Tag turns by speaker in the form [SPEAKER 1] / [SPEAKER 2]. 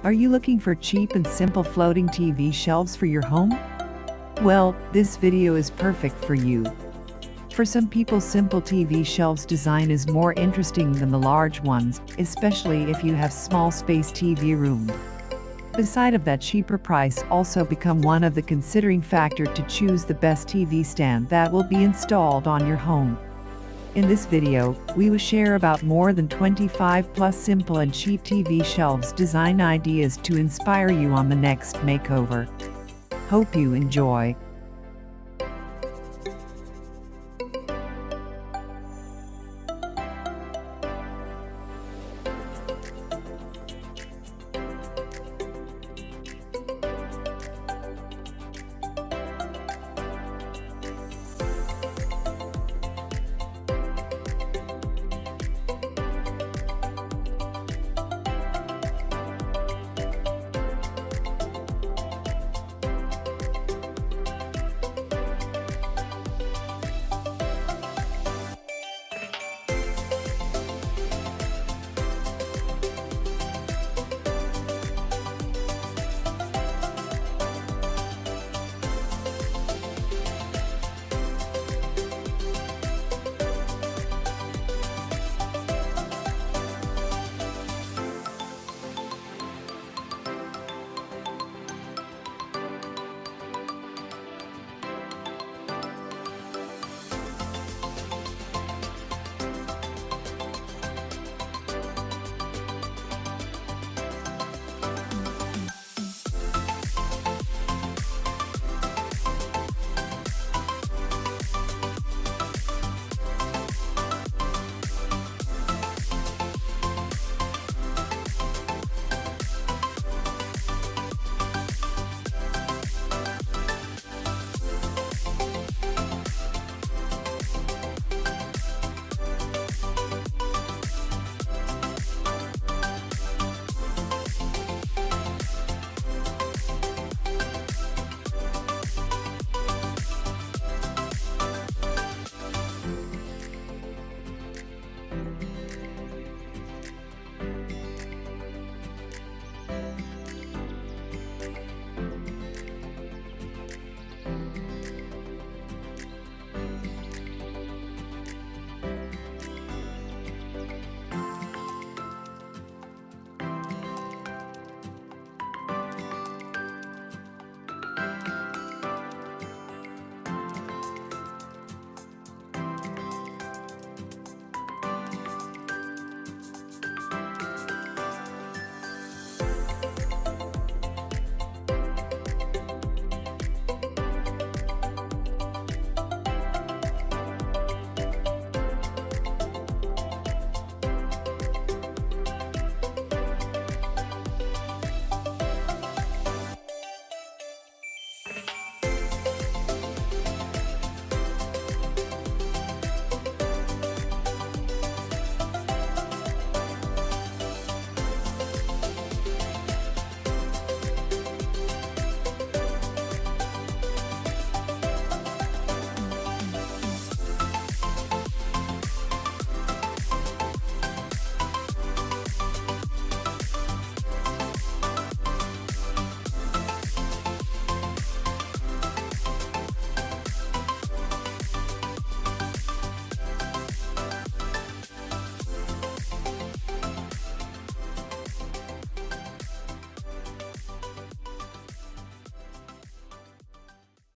[SPEAKER 1] Are you looking for cheap and simple floating TV shelves for your home? Well, this video is perfect for you. For some people, simple TV shelves design is more interesting than the large ones, especially if you have small space TV room. Beside of that, cheaper price also become one of the considering factor to choose the best TV stand that will be installed on your home. In this video, we will share about more than 25 plus simple and cheap TV shelves design ideas to inspire you on the next makeover. Hope you enjoy.